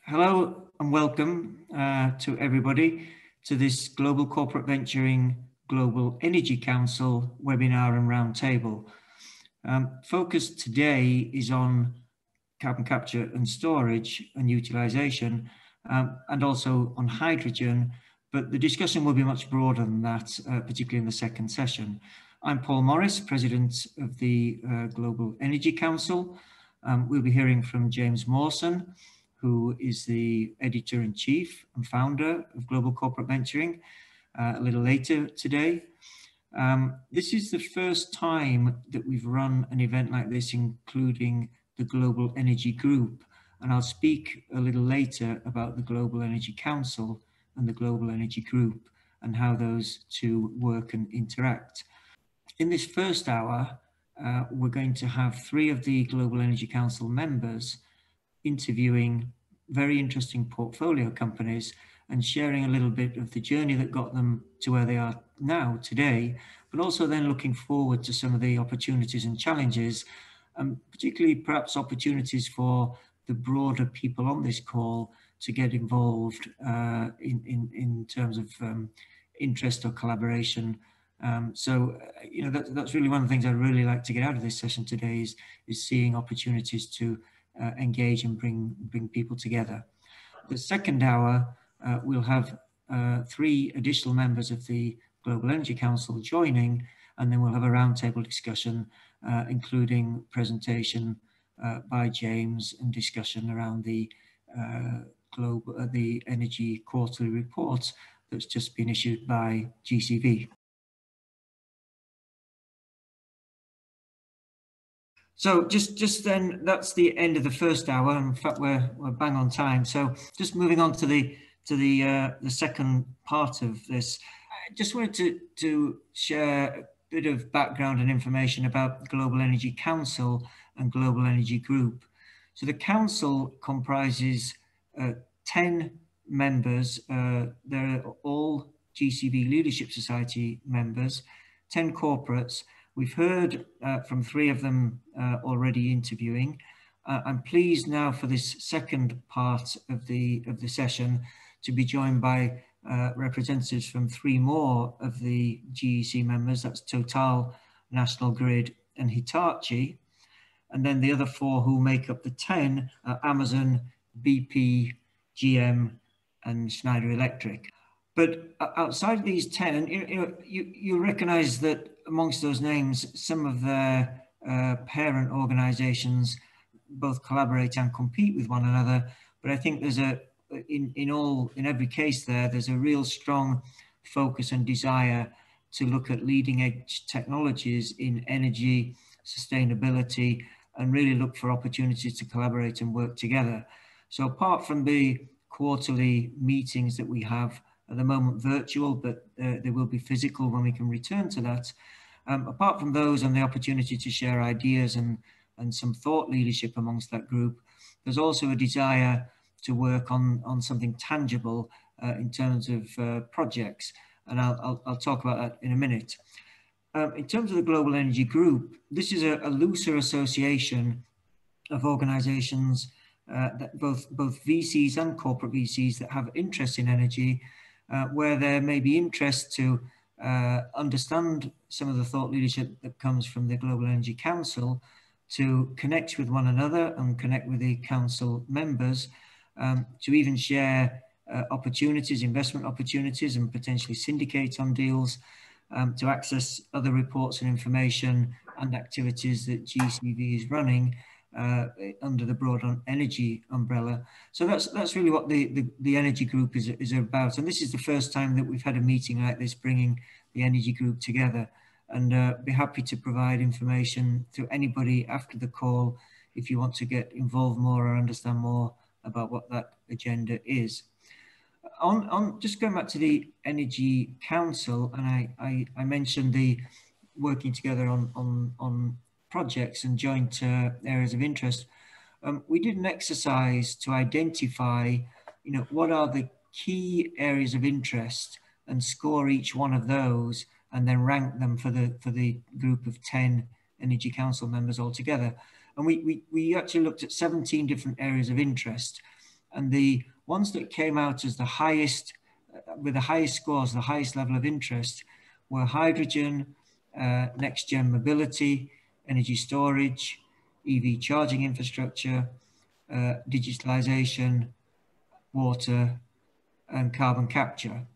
Hello and welcome to everybody to this Global Corporate Venturing Global Energy Council webinar and roundtable. Focus today is on carbon capture and storage and utilisation and also on hydrogen, but the discussion will be much broader than that, particularly in the second session. I'm Paul Morris, President of the Global Energy Council. We'll be hearing from James Morrison, who is the editor-in-chief and founder of Global Corporate Venturing, a little later today. This is the first time that we've run an event like this, including the Global Energy Group, and I'll speak a little later about the Global Energy Council and the Global Energy Group and how those two work and interact. In this first hour, we're going to have 3 of the Global Energy Council members interviewing very interesting portfolio companies and sharing a little bit of the journey that got them to where they are now today, but also then looking forward to some of the opportunities and challenges, particularly perhaps opportunities for the broader people on this call to get involved in terms of interest or collaboration. That's really one of the things I really like to get out of this session today is seeing opportunities to engage and bring people together. The second hour, we'll have 3 additional members of the Global Energy Council joining, and then we'll have a roundtable discussion, including presentation by James and discussion around the energy quarterly report that's just been issued by GCV. So just then, that's the end of the first hour. In fact, we're bang on time. So just moving on to the second part of this, I just wanted to share a bit of background and information about the Global Energy Council and Global Energy Group. So the council comprises 10 members. They're all GCV Leadership Society members, 10 corporates. We've heard from 3 of them already interviewing. I'm pleased now for this second part of the session to be joined by representatives from 3 more of the GEC members. That's Total, National Grid and Hitachi. And then the other 4 who make up the 10 are Amazon, BP, GM and Schneider Electric. But outside of these 10, you recognize that amongst those names, some of their parent organizations both collaborate and compete with one another. But I think there's in every case there's a real strong focus and desire to look at leading edge technologies in energy, sustainability, and really look for opportunities to collaborate and work together. So apart from the quarterly meetings that we have, at the moment virtual, but they will be physical when we can return to that. Apart from those and the opportunity to share ideas and some thought leadership amongst that group, there's also a desire to work on something tangible in terms of projects. And I'll talk about that in a minute. In terms of the Global Energy Group, this is a looser association of organizations that both VCs and corporate VCs that have interest in energy, where there may be interest to understand some of the thought leadership that comes from the Global Energy Council, to connect with one another and connect with the council members, to even share opportunities, investment opportunities, and potentially syndicate on deals, to access other reports and information and activities that GCV is running under the broad energy umbrella. So that's really what the energy group is about. And this is the first time that we've had a meeting like this, bringing the energy group together. And be happy to provide information to anybody after the call if you want to get involved more or understand more about what that agenda is. On just going back to the Energy Council, and I mentioned the working together on projects and joint areas of interest. We did an exercise to identify, what are the key areas of interest and score each one of those, and then rank them for the group of 10 Energy Council members altogether. And we actually looked at 17 different areas of interest. And the ones that came out as the highest, with the highest scores, the highest level of interest, were hydrogen, next-gen mobility, energy storage, EV charging infrastructure, digitalization, water, and carbon capture.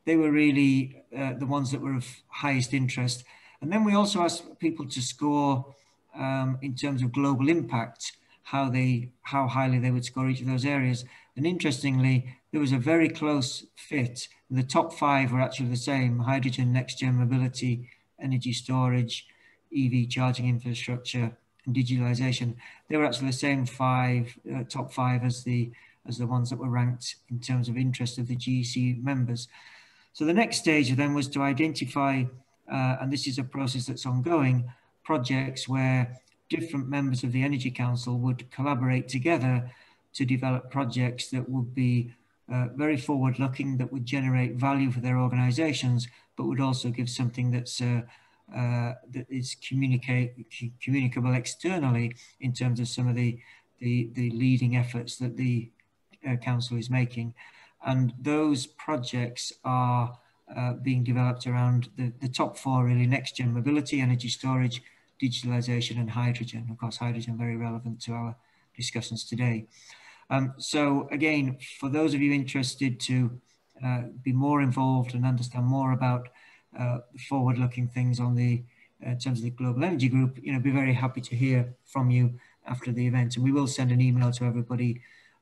They were really the ones that were of highest interest. And then we also asked people to score in terms of global impact, how highly they would score each of those areas. And interestingly, there was a very close fit. The top 5 were actually the same: hydrogen, next-gen mobility, energy storage, EV charging infrastructure, and digitalization. They were actually the same top 5 as the ones that were ranked in terms of interest of the GC members. So the next stage then was to identify, and this is a process that's ongoing, projects where different members of the Energy Council would collaborate together to develop projects that would be very forward-looking, that would generate value for their organizations, but would also give something that's that is communicable externally in terms of some of the leading efforts that the council is making. And those projects are being developed around the top 4, really: next-gen mobility, energy storage, digitalization, and hydrogen. Of course, hydrogen very relevant to our discussions today. So again, for those of you interested to be more involved and understand more about the forward-looking things on the in terms of the Global Energy Group, be very happy to hear from you after the event. And we will send an email to everybody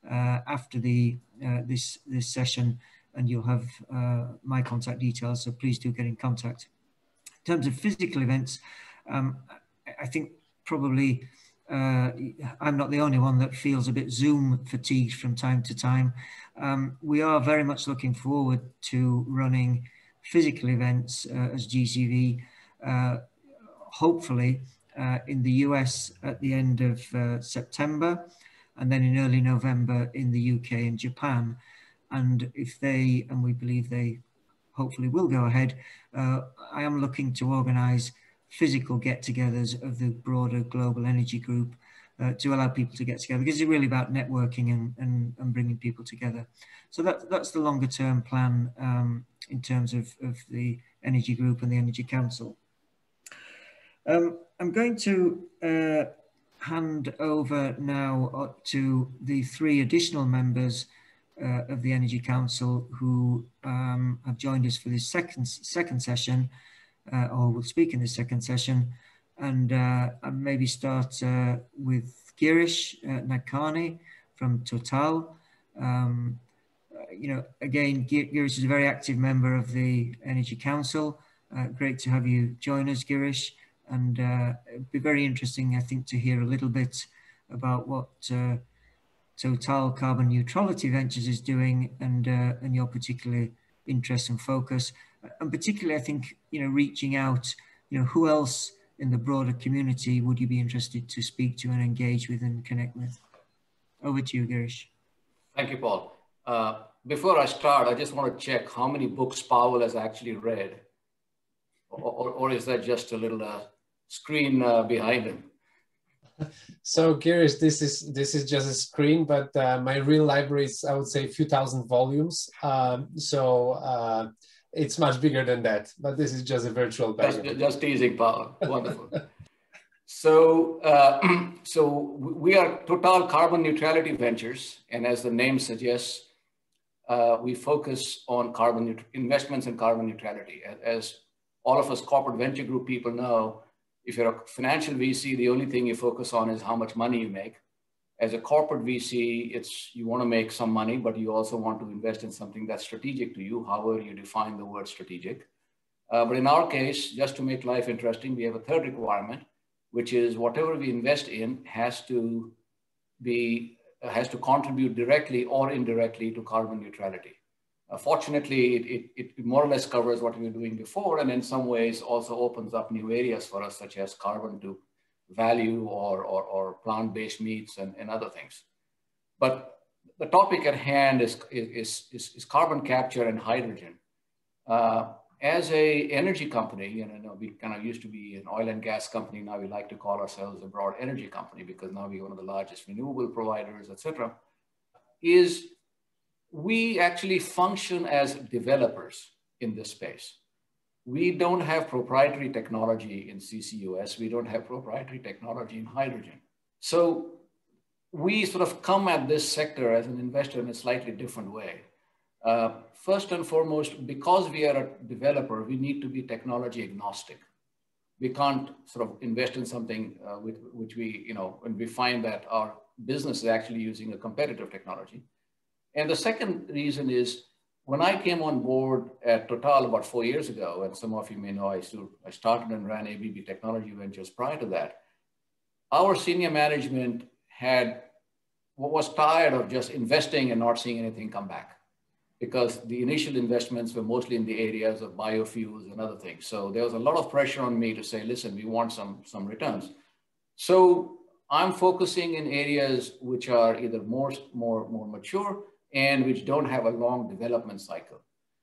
after this session, and you'll have my contact details, so please do get in contact. In terms of physical events, I think probably I'm not the only one that feels a bit Zoom fatigued from time to time. We are very much looking forward to running physical events as GCV, hopefully in the US at the end of September, and then in early November in the UK and Japan. And if and we believe they hopefully will go ahead, I am looking to organise physical get-togethers of the broader Global Energy Group to allow people to get together, because it's really about networking and bringing people together. So that's the longer term plan in terms of the Energy Group and the Energy Council. I'm going to hand over now to the 3 additional members of the Energy Council who have joined us for this second session, or will speak in this second session. And maybe start with Girish Naidoo from Total. Again, Girish is a very active member of the Energy Council. Great to have you join us, Girish. And it'd be very interesting, I think, to hear a little bit about what Total Carbon Neutrality Ventures is doing, and your particular interest and focus. And particularly, I think, reaching out, who else in the broader community would you be interested to speak to and engage with and connect with? Over to you, Girish. Thank you, Paul. Before I start, I just want to check how many books Powell has actually read, or is that just a little screen behind him? So Girish, this is just a screen, but my real library is, I would say, a few thousand volumes. It's much bigger than that, but this is just a virtual background. Just teasing, Powell. Wonderful. So we are Total Carbon Neutrality Ventures, and as the name suggests, we focus on investments in carbon neutrality. As all of us corporate venture group people know, if you're a financial VC, the only thing you focus on is how much money you make. As a corporate VC, you want to make some money, but you also want to invest in something that's strategic to you, however you define the word strategic. But in our case, just to make life interesting, we have a third requirement, which is whatever we invest in has to contribute directly or indirectly to carbon neutrality. Fortunately, it more or less covers what we were doing before, and in some ways also opens up new areas for us, such as carbon to value or plant-based meats and other things. But the topic at hand is carbon capture and hydrogen. As a energy company, we kind of used to be an oil and gas company. Now we like to call ourselves a broad energy company because now we're one of the largest renewable providers, etc. is we actually function as developers in this space. We don't have proprietary technology in CCUS. We don't have proprietary technology in hydrogen. So we sort of come at this sector as an investor in a slightly different way. First and foremost, because we are a developer, we need to be technology agnostic. We can't sort of invest in something which we, you know, when we find that our business is actually using a competitive technology. And the second reason is, when I came on board at Total about 4 years ago, and some of you may know I started and ran ABB Technology Ventures prior to that, our senior management was tired of just investing and not seeing anything come back, because the initial investments were mostly in the areas of biofuels and other things. So there was a lot of pressure on me to say, listen, we want some returns. So I'm focusing in areas which are either more mature and which don't have a long development cycle.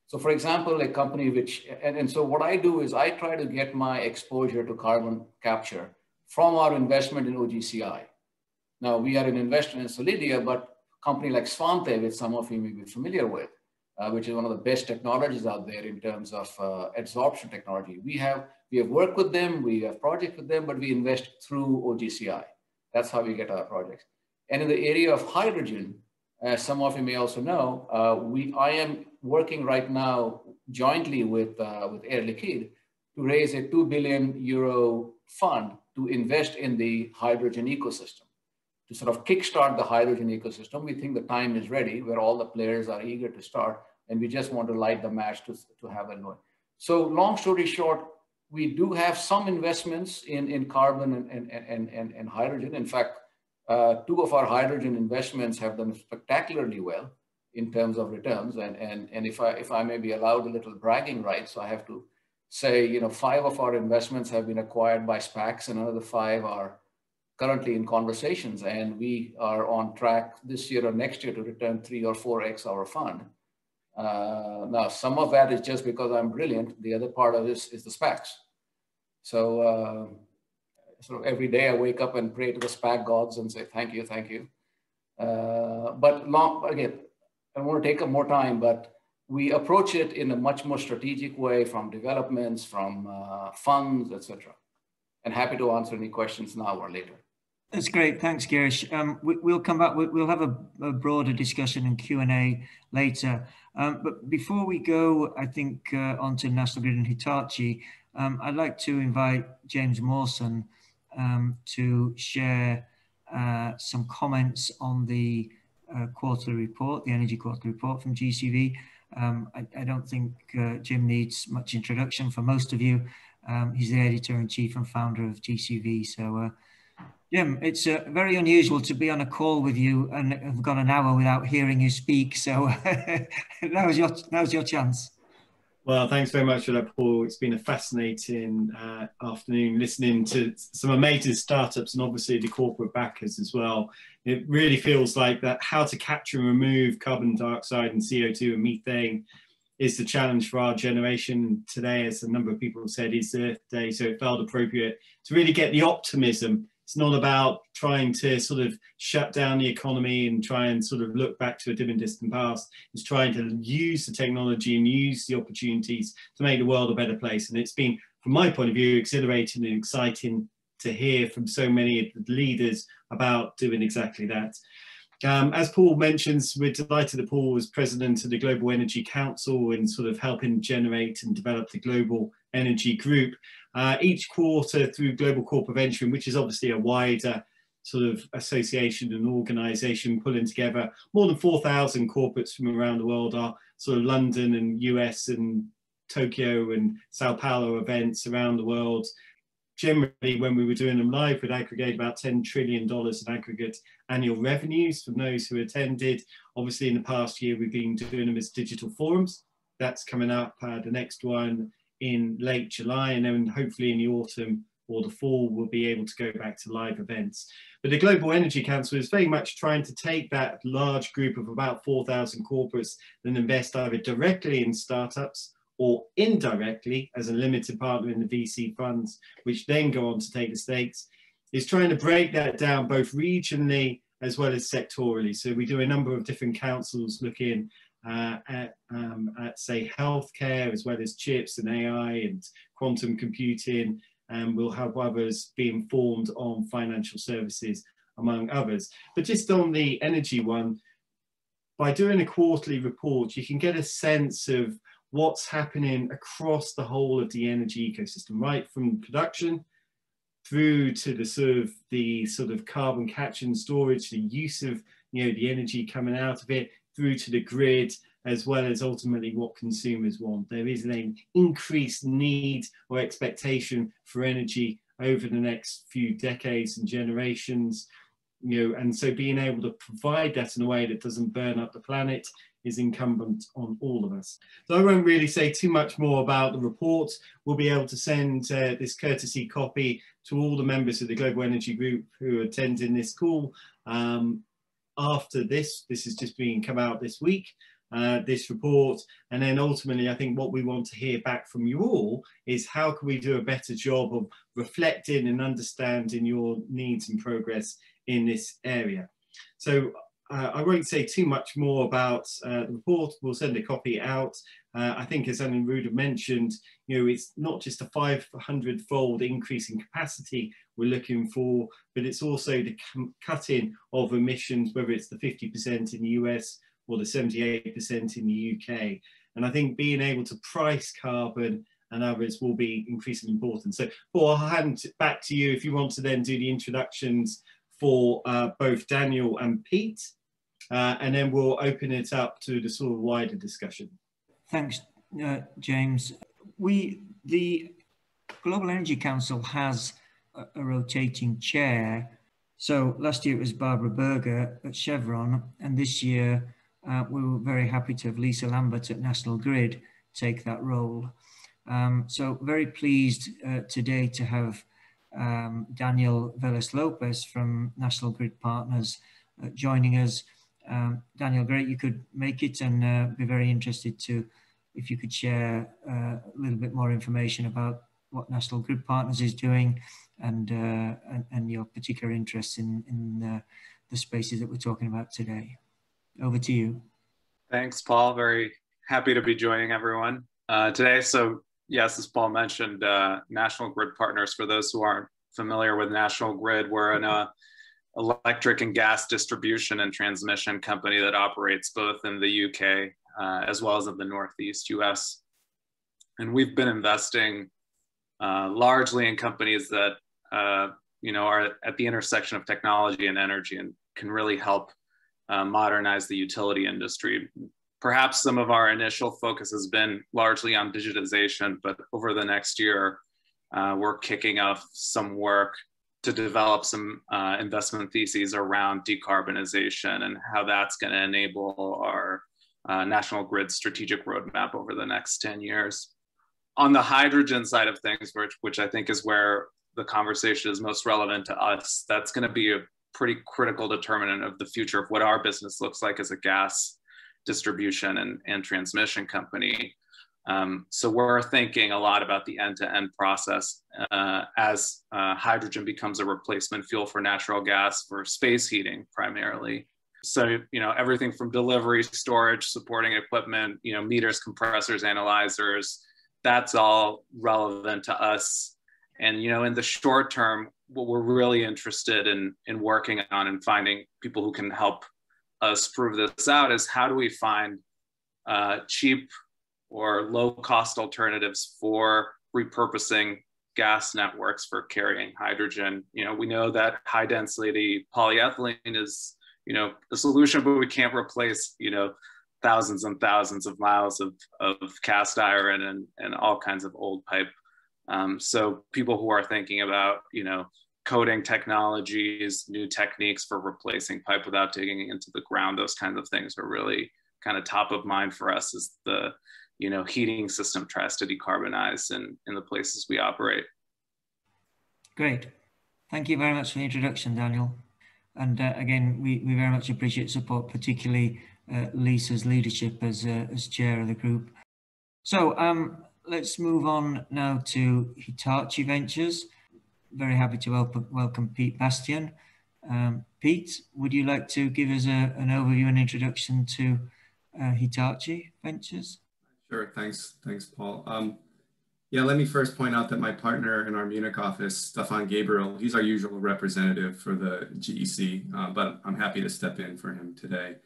So for example, a company which, and so what I do is I try to get my exposure to carbon capture from our investment in OGCI. Now we are an investor in Solidia, but a company like Svante, which some of you may be familiar with, which is one of the best technologies out there in terms of adsorption technology. We have worked with them, we have projects with them, but we invest through OGCI. That's how we get our projects. And in the area of hydrogen, as some of you may also know, I am working right now jointly with Air Liquide to raise a 2 billion euro fund to invest in the hydrogen ecosystem, to sort of kickstart the hydrogen ecosystem. We think the time is ready, where all the players are eager to start, and we just want to light the match to have it going. So long story short, we do have some investments in carbon and hydrogen. In fact, 2 of our hydrogen investments have done spectacularly well in terms of returns. And if I may be allowed a little bragging rights, so I have to say, you know, 5 of our investments have been acquired by SPACs, and another 5 are currently in conversations. And we are on track this year or next year to return 3 or 4x our fund. Now, some of that is just because I'm brilliant. The other part of this is the SPACs. So, sort of every day I wake up and pray to the SPAC gods and say, thank you, thank you. But again, I don't want to take up more time, but we approach it in a much more strategic way, from developments, from funds, etc. And happy to answer any questions now or later. That's great. Thanks, Girish. We'll come back. We'll have a broader discussion and Q&A later. But before we go, I think, onto National Grid and Hitachi, I'd like to invite James Morrison to share some comments on the quarterly report, the energy quarterly report from GCV. I don't think Jim needs much introduction for most of you. He's the editor-in-chief and founder of GCV. So, Jim, it's very unusual to be on a call with you and have gone an hour without hearing you speak. So now's your chance. Well, thanks very much for that, Paul. It's been a fascinating afternoon listening to some amazing startups and obviously the corporate backers as well. It really feels like that how to capture and remove carbon dioxide and CO2 and methane is the challenge for our generation today. As a number of people have said, is Earth Day, so it felt appropriate to really get the optimism. It's not about trying to sort of shut down the economy and try and sort of look back to a dim and distant past. It's trying to use the technology and use the opportunities to make the world a better place. And it's been, from my point of view, exhilarating and exciting to hear from so many of the leaders about doing exactly that. As Paul mentions, we're delighted that Paul was president of the Global Energy Council and sort of helping generate and develop the Global Energy Group. Each quarter through Global Corporate Venturing, which is obviously a wider sort of association and organisation pulling together more than 4,000 corporates from around the world. Our sort of London and US and Tokyo and Sao Paulo events around the world. Generally, when we were doing them live, we'd aggregate about $10 trillion in aggregate annual revenues from those who attended. Obviously, in the past year, we've been doing them as digital forums. That's coming up, the next one in late July, and then hopefully in the autumn or the fall, we'll be able to go back to live events. But the Global Energy Council is very much trying to take that large group of about 4,000 corporates and invest either directly in startups or indirectly as a limited partner in the VC funds, which then go on to take the stakes. Is trying to break that down both regionally as well as sectorally. So we do a number of different councils looking at say healthcare, as well as chips and AI and quantum computing, and we'll have others be informed on financial services, among others. But just on the energy one, by doing a quarterly report, you can get a sense of what's happening across the whole of the energy ecosystem, right from production through to the sort of carbon capture and storage, the use of the energy coming out of it, through to the grid, as well as ultimately what consumers want. There is an increased need or expectation for energy over the next few decades and generations, and so being able to provide that in a way that doesn't burn up the planet is incumbent on all of us. So I won't really say too much more about the report. We'll be able to send this courtesy copy to all the members of the Global Energy Group who are attending this call. After this is just come out this week, this report, and then ultimately I think what we want to hear back from you all is how can we do a better job of reflecting and understanding your needs and progress in this area. So I won't say too much more about the report. We'll send a copy out. I think, as Alan Ruda mentioned, it's not just a 500-fold increase in capacity we're looking for, but it's also the cutting of emissions, whether it's the 50% in the US or the 78% in the UK. And I think being able to price carbon and others will be increasingly important. So Paul, I'll hand it back to you if you want to then do the introductions for both Daniel and Pete, and then we'll open it up to the sort of wider discussion. Thanks, James. The Global Energy Council has a rotating chair. So last year it was Barbara Berger at Chevron, and this year we were very happy to have Lisa Lambert at National Grid take that role. So very pleased today to have Daniel Velez-Lopez from National Grid Partners joining us. Daniel, great you could make it, and be very interested to if you could share a little bit more information about what National Grid Partners is doing and your particular interests in the spaces that we're talking about today. Over to you. Thanks, Paul. Very happy to be joining everyone today. So yes, as Paul mentioned, National Grid Partners, for those who aren't familiar with National Grid, we're an electric and gas distribution and transmission company that operates both in the UK as well as in the Northeast US. And we've been investing largely in companies that are at the intersection of technology and energy and can really help modernize the utility industry. Perhaps some of our initial focus has been largely on digitization, but over the next year, we're kicking off some work to develop some investment theses around decarbonization and how that's going to enable our National Grid strategic roadmap over the next 10 years. On the hydrogen side of things, which I think is where the conversation is most relevant to us, that's going to be a pretty critical determinant of the future of what our business looks like as a gas distribution and transmission company. So we're thinking a lot about the end-to-end process as hydrogen becomes a replacement fuel for natural gas for space heating primarily. So, everything from delivery, storage, supporting equipment, meters, compressors, analyzers, that's all relevant to us. And, in the short term, what we're really interested in working on and finding people who can help us prove this out is how do we find cheap or low cost alternatives for repurposing gas networks for carrying hydrogen. We know that high density polyethylene is, a solution, but we can't replace, thousands and thousands of miles of cast iron and all kinds of old pipe. So people who are thinking about, coating technologies, new techniques for replacing pipe without digging into the ground, those kinds of things are really kind of top of mind for us as the heating system tries to decarbonize in the places we operate. Great. Thank you very much for the introduction, Daniel. And again, we very much appreciate support, particularly Lisa's leadership as chair of the group. So let's move on now to Hitachi Ventures. Very happy to welcome Pete Bastian. Pete, would you like to give us an overview and introduction to Hitachi Ventures? Sure, thanks, Paul. Yeah, let me first point out that my partner in our Munich office, Stefan Gabriel, he's our usual representative for the GEC, but I'm happy to step in for him today.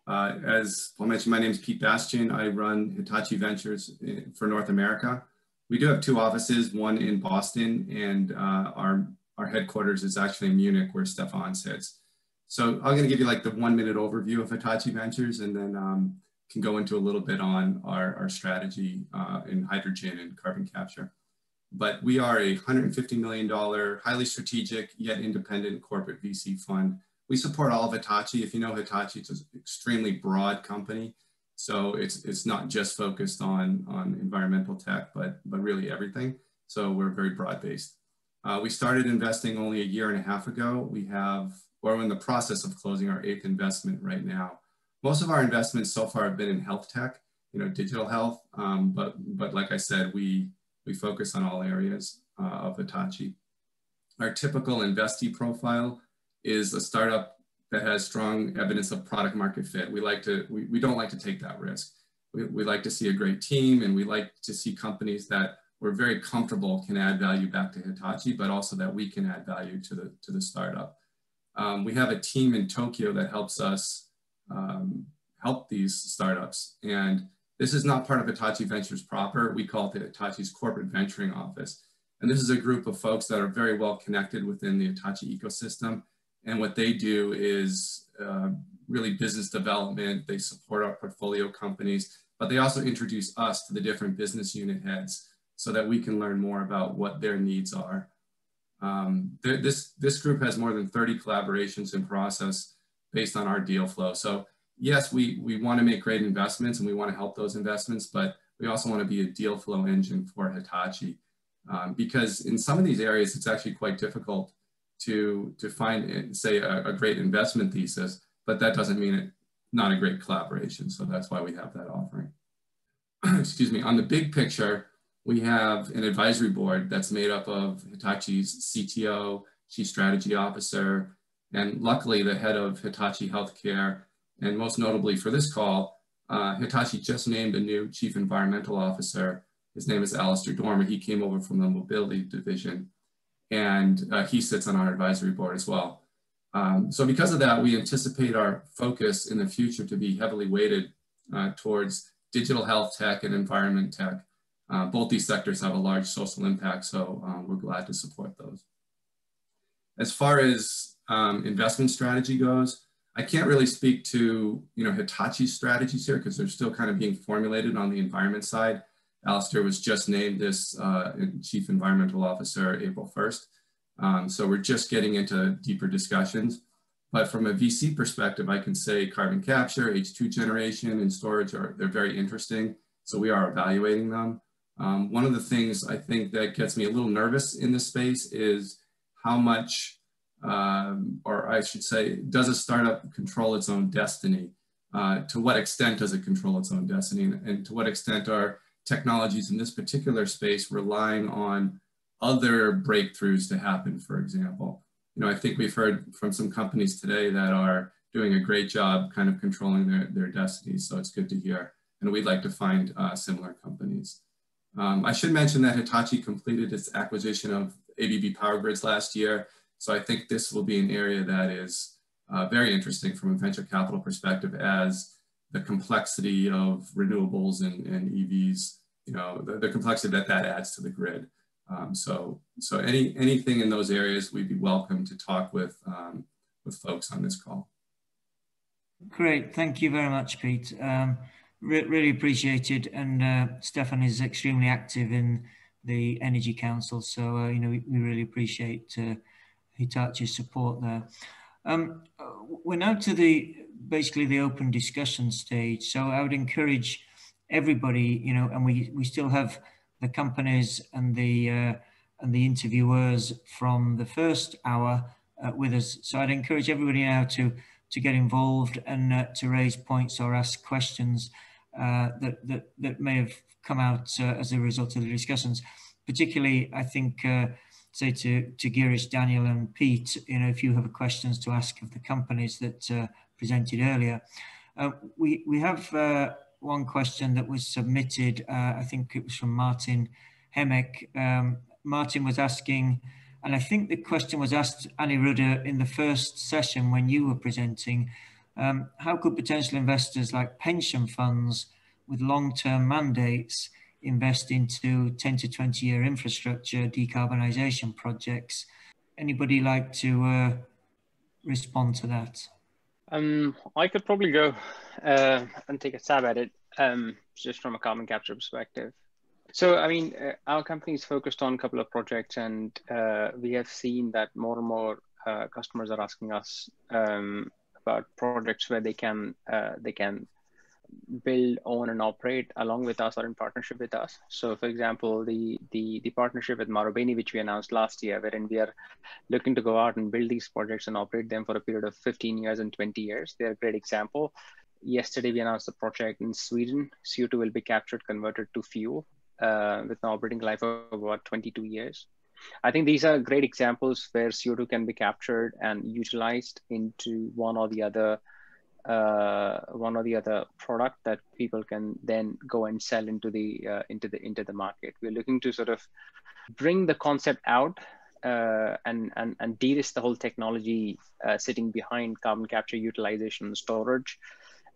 As Paul mentioned, my name is Pete Bastian. I run Hitachi Ventures for North America. We do have 2 offices, one in Boston, and our headquarters is actually in Munich, where Stefan sits. So I'm going to give you like the 1-minute overview of Hitachi Ventures, and then can go into a little bit on our strategy in hydrogen and carbon capture. But we are a $150 million, highly strategic yet independent corporate VC fund. We support all of Hitachi. If you know Hitachi, it's an extremely broad company. So it's not just focused on environmental tech, but really everything. So we're very broad-based. We started investing only a year and a half ago. We're in the process of closing our 8th investment right now. Most of our investments so far have been in health tech, digital health. But like I said, we focus on all areas of Hitachi. Our typical investee profile is a startup that has strong evidence of product market fit. We don't like to take that risk. We like to see a great team, and we like to see companies that we're very comfortable can add value back to Hitachi, but also that we can add value to the startup. We have a team in Tokyo that helps us help these startups. And this is not part of Hitachi Ventures proper. We call it Hitachi's Corporate Venturing Office. And this is a group of folks that are very well connected within the Hitachi ecosystem. And what they do is really business development. They support our portfolio companies, but they also introduce us to the different business unit heads so that we can learn more about what their needs are. This group has more than 30 collaborations in process based on our deal flow. So yes, we want to make great investments and we want to help those investments, but we also want to be a deal flow engine for Hitachi because in some of these areas, it's actually quite difficult to find, say, a great investment thesis, but that doesn't mean it's not a great collaboration. So that's why we have that offering. Excuse me. On the big picture, we have an advisory board that's made up of Hitachi's CTO, Chief Strategy Officer, and luckily the head of Hitachi Healthcare. And most notably for this call, Hitachi just named a new Chief Environmental Officer. His name is Alistair Dormer. He came over from the mobility division, and he sits on our advisory board as well. So because of that, we anticipate our focus in the future to be heavily weighted towards digital health tech and environment tech. Both these sectors have a large social impact, so we're glad to support those. As far as investment strategy goes, I can't really speak to Hitachi's strategies here because they're still kind of being formulated on the environment side. Alistair was just named this Chief Environmental Officer April 1st. So we're just getting into deeper discussions. But from a VC perspective, I can say carbon capture, H2 generation, and storage they're very interesting. So we are evaluating them. One of the things I think that gets me a little nervous in this space is how much, or I should say, does a startup control its own destiny? To what extent does it control its own destiny? And to what extent are technologies in this particular space relying on other breakthroughs to happen, for example? I think we've heard from some companies today that are doing a great job kind of controlling their destinies. So it's good to hear. And we'd like to find similar companies. I should mention that Hitachi completed its acquisition of ABB Power Grids last year. So I think this will be an area that is very interesting from a venture capital perspective as the complexity of renewables and EVs, the complexity that adds to the grid. So anything in those areas, we'd be welcome to talk with folks on this call. Great, thank you very much, Pete. Really appreciated, and Stefan is extremely active in the Energy Council, so we really appreciate Hitachi's support there. We're now to basically the open discussion stage, so I would encourage everybody, and we still have the companies and the interviewers from the first hour with us, so I'd encourage everybody now to get involved and to raise points or ask questions that may have come out as a result of the discussions. Particularly, I think say to Girish, Daniel and Pete, if you have questions to ask of the companies that presented earlier. We have one question that was submitted, I think it was from Martin Hemek. Martin was asking, and I think the question was asked, Aniruddha, in the first session when you were presenting, how could potential investors like pension funds with long-term mandates invest into 10 to 20 year infrastructure decarbonisation projects? Anybody like to respond to that? I could probably go and take a stab at it, just from a carbon capture perspective. So, I mean, our company is focused on a couple of projects, and we have seen that more and more customers are asking us about projects where they can build, own, and operate along with us or in partnership with us. So, for example, the partnership with Marubeni, which we announced last year, wherein we are looking to go out and build these projects and operate them for a period of 15 years and 20 years. They're a great example. Yesterday, we announced a project in Sweden. CO2 will be captured, converted to fuel with an operating life of about 22 years. I think these are great examples where CO2 can be captured and utilized into one or the other product that people can then go and sell into the market. We're looking to sort of bring the concept out and de-risk the whole technology sitting behind carbon capture, utilization, and storage.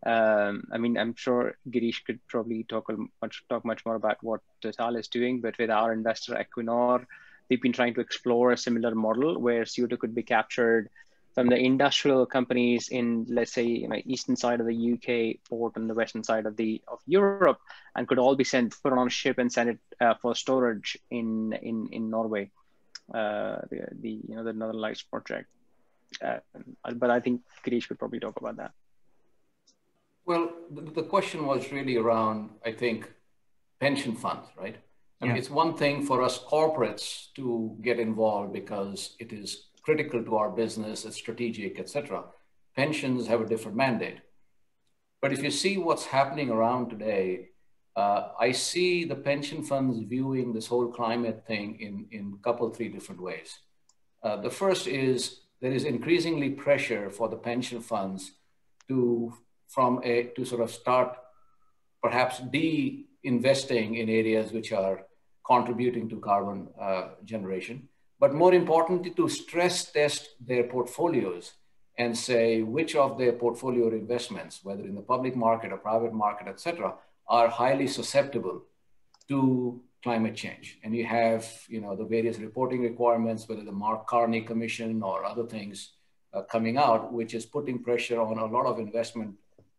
I mean, I'm sure Girish could probably talk much more about what Total is doing, but with our investor Equinor, we've been trying to explore a similar model where CO2 could be captured from the industrial companies in, let's say, eastern side of the UK port and the western side of Europe, and could all be put on a ship and sent it for storage in Norway, the Northern Lights project. But I think Girish could probably talk about that. Well, the question was really around, I think, pension funds, right? I mean, it's one thing for us corporates to get involved because it is critical to our business, it's strategic, etc. Pensions have a different mandate. But if you see what's happening around today, I see the pension funds viewing this whole climate thing in a couple, three different ways. The first is there is increasingly pressure for the pension funds to sort of start perhaps de-investing in areas which are contributing to carbon generation, but more importantly, to stress test their portfolios and say which of their portfolio investments, whether in the public market or private market, etc., are highly susceptible to climate change. And you have, the various reporting requirements, whether the Mark Carney Commission or other things coming out, which is putting pressure on a lot of investment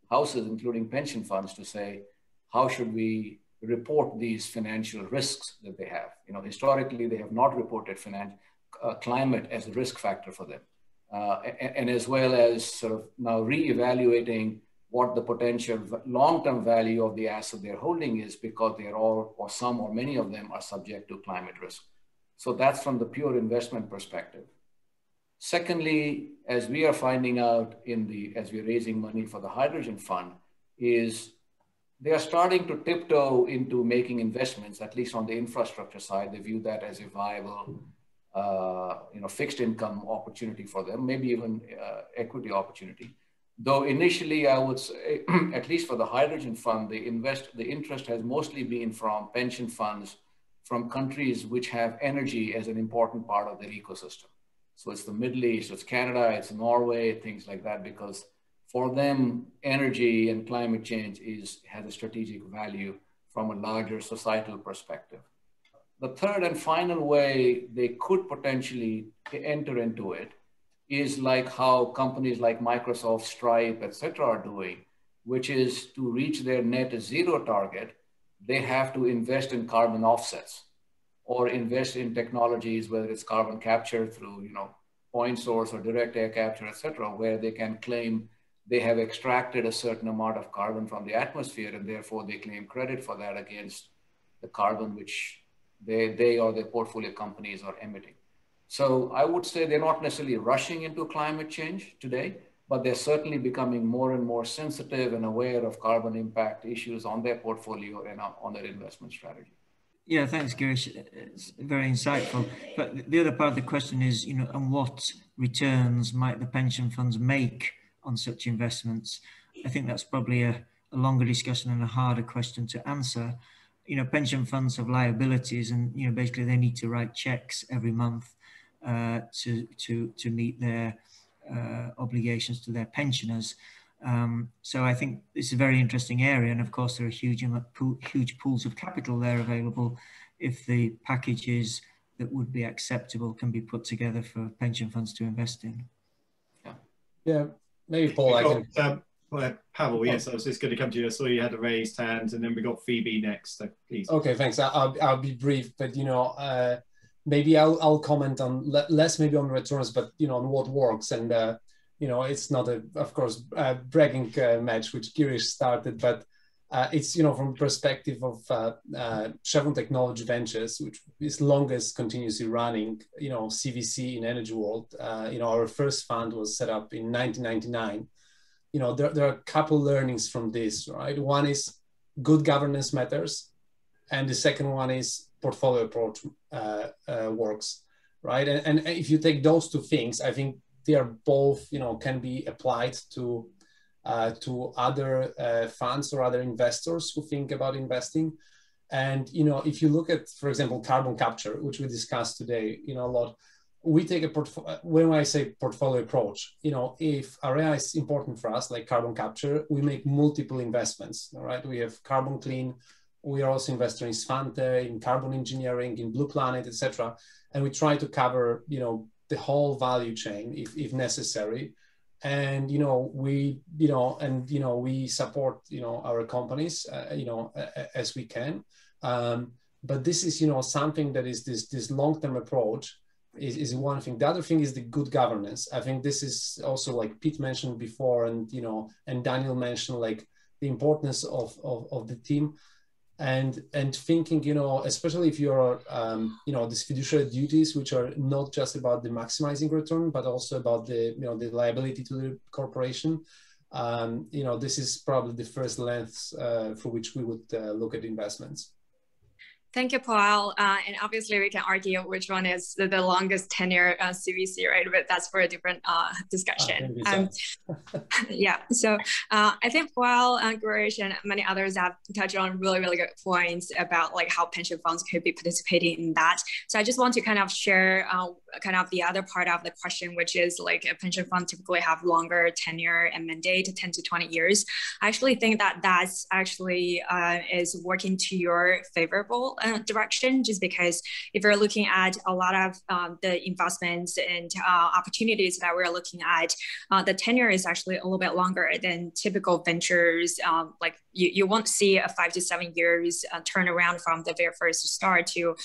houses, including pension funds, to say, how should we report these financial risks that they have? Historically, they have not reported climate as a risk factor for them. And as well as sort of now re-evaluating what the potential long-term value of the asset they're holding is, because they are all, or some or many of them, are subject to climate risk. So that's from the pure investment perspective. Secondly, as we are finding out as we're raising money for the hydrogen fund, is they are starting to tiptoe into making investments, at least on the infrastructure side. They view that as a viable, fixed income opportunity for them, maybe even equity opportunity. Though initially, I would say, at least for the hydrogen fund, the interest has mostly been from pension funds from countries which have energy as an important part of their ecosystem. So it's the Middle East, it's Canada, it's Norway, things like that, because for them, energy and climate change has a strategic value from a larger societal perspective. The third and final way they could potentially enter into it is like how companies like Microsoft, Stripe, etc. are doing, which is to reach their net zero target, they have to invest in carbon offsets or invest in technologies, whether it's carbon capture through, point source or direct air capture, etc., where they can claim they have extracted a certain amount of carbon from the atmosphere, and therefore they claim credit for that against the carbon which they or their portfolio companies are emitting. So I would say they're not necessarily rushing into climate change today, but they're certainly becoming more and more sensitive and aware of carbon impact issues on their portfolio and on their investment strategy. Yeah, thanks, Girish. It's very insightful. But the other part of the question is, you know, and what returns might the pension funds make on such investments? I think that's probably a longer discussion and a harder question to answer. You know, pension funds have liabilities, and you know, basically they need to write checks every month to meet their obligations to their pensioners. So I think it's a very interesting area, and of course there are huge pools of capital there available if the packages that would be acceptable can be put together for pension funds to invest in. Yeah, maybe Paul, I can. Powell, yes, I was just going to come to you. I saw you had a raised hand, and then we got Phoebe next. So please. Okay, thanks. I'll be brief, but you know, maybe I'll comment on less maybe on returns, but you know, on what works. And you know, it's not of course a bragging match which Girish started, but it's, you know, from perspective of Chevron Technology Ventures, which is longest continuously running, you know, CVC in energy world. You know, our first fund was set up in 1999. You know, there are a couple learnings from this, right? One is good governance matters, and the second one is portfolio approach works, right? And if you take those two things, I think they are both, you know, can be applied to other funds or other investors who think about investing. And, you know, if you look at, for example, carbon capture, which we discussed today, you know, a lot, we take a when I say portfolio approach, you know, if area is important for us, like carbon capture, we make multiple investments, all right? We have Carbon Clean, we are also investing in Svante, in carbon engineering, in Blue Planet, etc. And we try to cover, you know, the whole value chain if necessary. And, you know, we support, you know, our companies, you know, as we can. But this is, you know, something that is this long-term approach is one thing. The other thing is the good governance. I think this is also, like Pete mentioned before, and, you know, and Daniel mentioned, like the importance of the team and thinking, you know, especially if you're, you know, these fiduciary duties, which are not just about the maximizing return, but also about the, you know, the liability to the corporation. You know, this is probably the first lens for which we would look at investments. Thank you, Paul. And obviously, we can argue which one is the longest tenure CVC, right? But that's for a different discussion. Yeah. So I think Paul, Girish, and many others have touched on really, really good points about like how pension funds could be participating in that. So I just want to kind of share kind of the other part of the question, which is like a pension fund typically have longer tenure and mandate, 10 to 20 years. I actually think that that's actually is working to your favorable direction, just because if you're looking at a lot of the investments and opportunities that we're looking at, the tenure is actually a little bit longer than typical ventures. Like you won't see a 5 to 7 years turnaround from the very first start to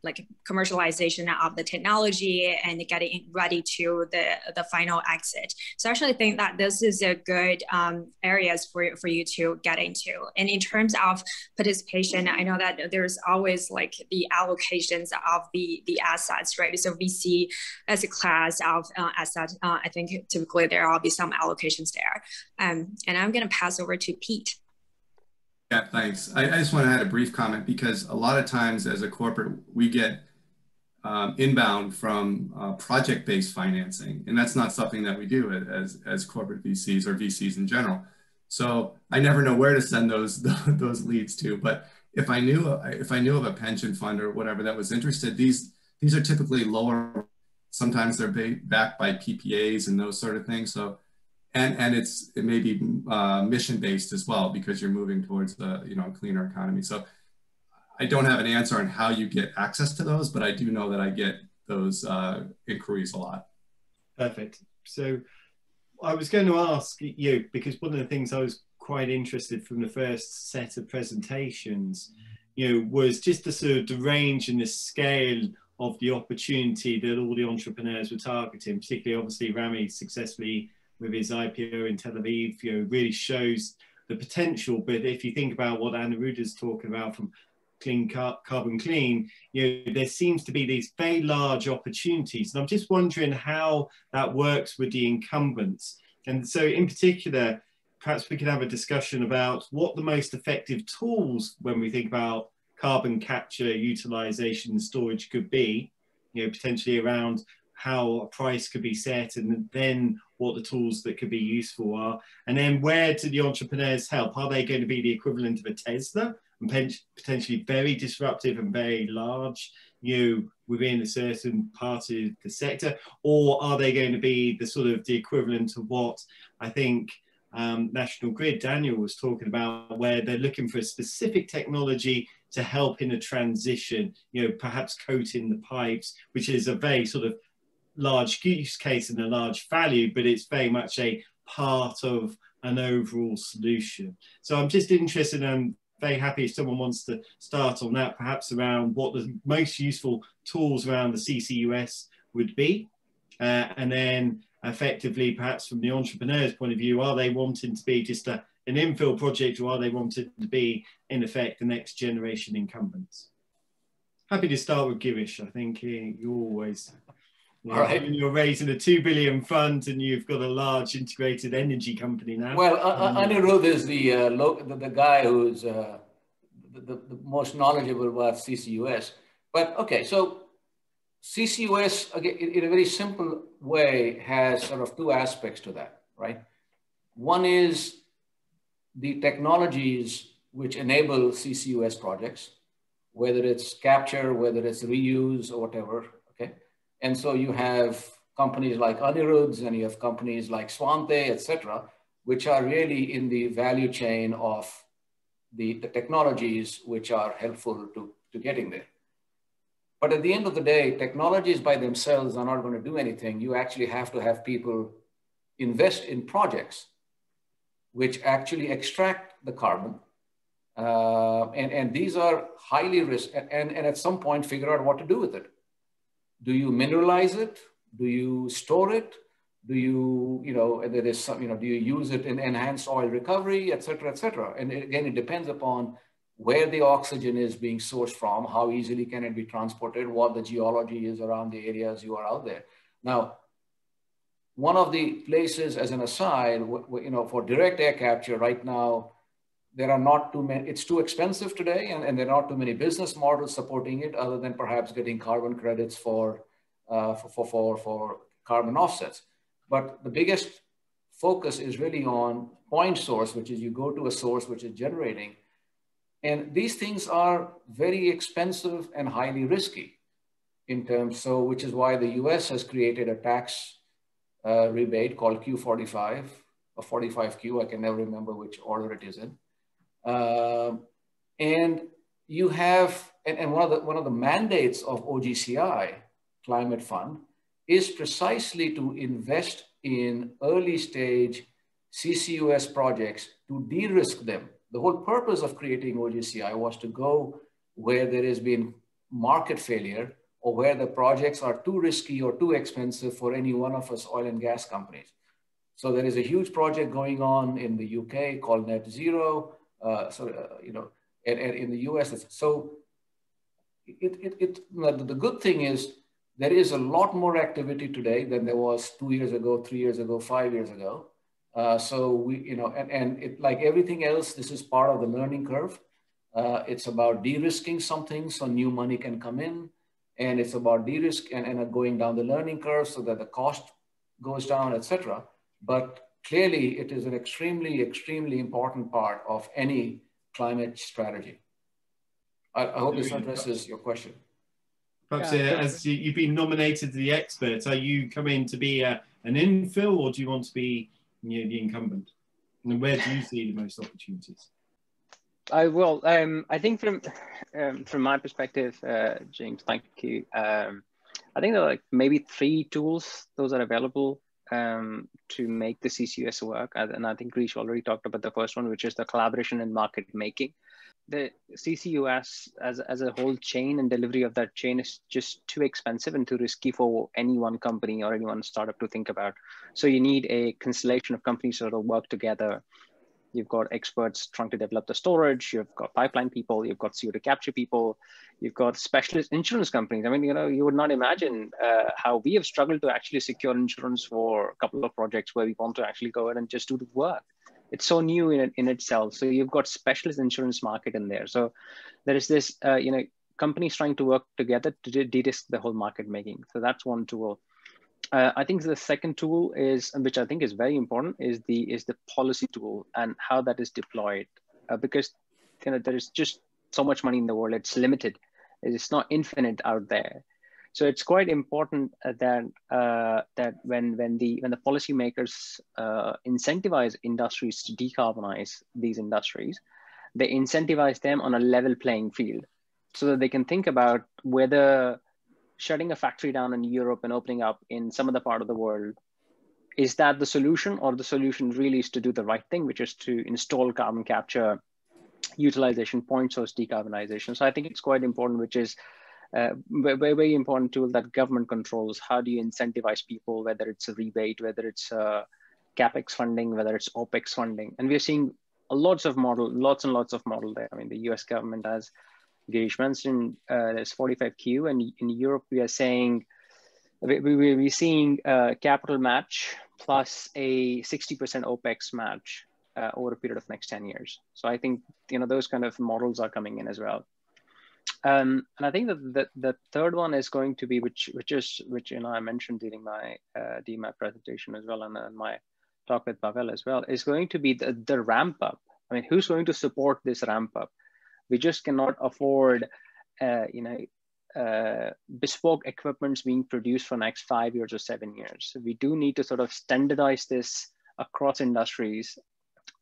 like commercialization of the technology and getting ready to the final exit. So I actually think that this is a good areas for you to get into. And in terms of participation, I know that there's always like the allocations of the assets, right? So VC as a class of assets, I think typically there will be some allocations there. And I'm going to pass over to Pete. Yeah, thanks. I just want to add a brief comment, because a lot of times as a corporate, we get inbound from project-based financing, and that's not something that we do as corporate VCs or VCs in general. So I never know where to send those leads to. But if I knew of a pension fund or whatever that was interested, these are typically lower. Sometimes they're backed by PPAs and those sort of things. So and it may be mission based as well, because you're moving towards the, you know, cleaner economy. So I don't have an answer on how you get access to those, but I do know that I get those inquiries a lot. Perfect. So I was going to ask you, because one of the things I was quite interested from the first set of presentations, you know, was just the sort of the range and the scale of the opportunity that all the entrepreneurs were targeting, particularly obviously Rami successfully with his IPO in Tel Aviv, you know, really shows the potential. But if you think about what Aniruddha's talking about from Carbon Clean, you know, there seems to be these very large opportunities. And I'm just wondering how that works with the incumbents. And so in particular, perhaps we could have a discussion about what the most effective tools when we think about carbon capture, utilization, and storage could be, you know, potentially around how a price could be set, and then what the tools that could be useful are. And then where do the entrepreneurs help? Are they going to be the equivalent of a Tesla and potentially very disruptive and very large, you know, within a certain part of the sector? Or are they going to be the sort of the equivalent of what I think National Grid, Daniel, was talking about, where they're looking for a specific technology to help in a transition, you know, perhaps coating the pipes, which is a very sort of large use case and a large value, but it's very much a part of an overall solution. So I'm just interested, and very happy if someone wants to start on that, perhaps around what the most useful tools around the CCUS would be. And then effectively, perhaps from the entrepreneur's point of view, are they wanting to be just an infill project, or are they wanting to be, in effect, the next generation incumbents? Happy to start with Girish. I think you're always... Yeah, all right. You're raising a 2 billion fund, and you've got a large integrated energy company now. Well, Anirudh is the guy who's the most knowledgeable about CCUS. But okay, so CCUS, again, in a very simple way, has sort of two aspects to that, right? One is the technologies which enable CCUS projects, whether it's capture, whether it's reuse, or whatever. And so you have companies like Anirudh's, and you have companies like Swante, et cetera, which are really in the value chain of the technologies which are helpful to getting there. But at the end of the day, technologies by themselves are not going to do anything. You actually have to have people invest in projects which actually extract the carbon. And these are highly risk, and at some point figure out what to do with it. Do you mineralize it? Do you store it? Do you, there is some, do you use it in enhanced oil recovery, et cetera, et cetera? And again, it depends upon where the oxygen is being sourced from, how easily can it be transported, what the geology is around the areas you are out there. Now, one of the places, as an aside, for direct air capture right now, there are not too many, it's too expensive today, and there are not too many business models supporting it, other than perhaps getting carbon credits for carbon offsets. But the biggest focus is really on point source, which is you go to a source which is generating. And these things are very expensive and highly risky in terms, which is why the US has created a tax rebate called Q45 or 45Q, I can never remember which order it is in. And you have, and one of the mandates of OGCI Climate Fund is precisely to invest in early stage CCUS projects to de-risk them. The whole purpose of creating OGCI was to go where there has been market failure, or where the projects are too risky or too expensive for any one of us oil and gas companies. So there is a huge project going on in the UK called Net Zero. And in the US. So the good thing is there is a lot more activity today than there was 2 years ago, 3 years ago, 5 years ago. So we, like everything else, this is part of the learning curve. It's about de-risking something so new money can come in, and it's about de-risk and going down the learning curve so that the cost goes down, etc. But clearly, it is an extremely, extremely important part of any climate strategy. I hope this addresses your question. Perhaps as you've been nominated the expert, are you coming to be an infill, or do you want to be the incumbent? And where do you see the most opportunities? I think from my perspective, James, thank you. I think there are like maybe 3 tools, those are available to make the CCUS work. And I think Girish already talked about the first one, which is the collaboration and market making. The CCUS as a whole chain and delivery of that chain is just too expensive and too risky for any one company or any one startup to think about. So you need a constellation of companies that will work together. You've got experts trying to develop the storage, you've got pipeline people, you've got CO2 capture people, you've got specialist insurance companies. I mean, you would not imagine how we have struggled to actually secure insurance for a couple of projects where we want to actually go ahead and just do the work. It's so new in itself. So you've got specialist insurance market in there. So there is this, companies trying to work together to de-risk the whole market making. So that's one tool. I think the second tool is, which I think is very important, is the policy tool and how that is deployed. Because there is just so much money in the world. It's limited. It's not infinite out there. So it's quite important that when the policymakers incentivize industries to decarbonize these industries, they incentivize them on a level playing field, so that they can think about whether shutting a factory down in Europe and opening up in some other part of the world, is that the solution, or the solution really is to do the right thing, which is to install carbon capture, utilization, point source decarbonization. So I think it's quite important, which is very, very important tool that government controls. How do you incentivize people, whether it's a rebate, whether it's CapEx funding, whether it's OpEx funding. And we're seeing lots and lots of model there. I mean, the US government, as Girish mentioned, there's 45Q, and in Europe, we are saying, we're seeing capital match plus a 60% OpEx match over a period of next 10 years. So I think, those kind of models are coming in as well. And I think that the third one is going to be, which I mentioned during my presentation as well, and my talk with Powell as well, is going to be the ramp up. I mean, who's going to support this ramp up? We just cannot afford, bespoke equipments being produced for next 5 years or 7 years. So we do need to sort of standardize this across industries,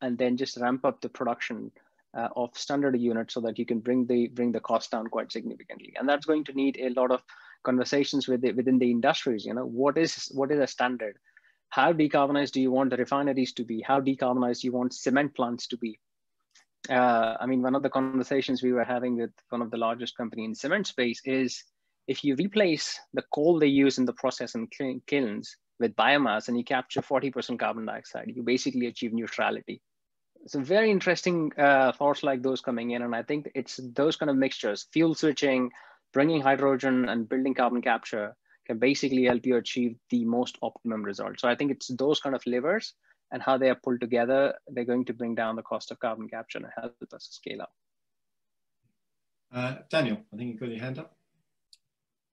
and then just ramp up the production of standard units, so that you can bring the cost down quite significantly. And that's going to need a lot of conversations within the industries. What is a standard? How decarbonized do you want the refineries to be? How decarbonized do you want cement plants to be? I mean, one of the conversations we were having with one of the largest company in cement space is, if you replace the coal they use in the process and kilns with biomass, and you capture 40% carbon dioxide, you basically achieve neutrality. So very interesting thoughts like those coming in. And I think it's those kind of mixtures, fuel switching, bringing hydrogen, and building carbon capture, can basically help you achieve the most optimum result. So I think it's those kind of levers, and how they are pulled together, they're going to bring down the cost of carbon capture and help us scale up. Daniel, I think you've got your hand up.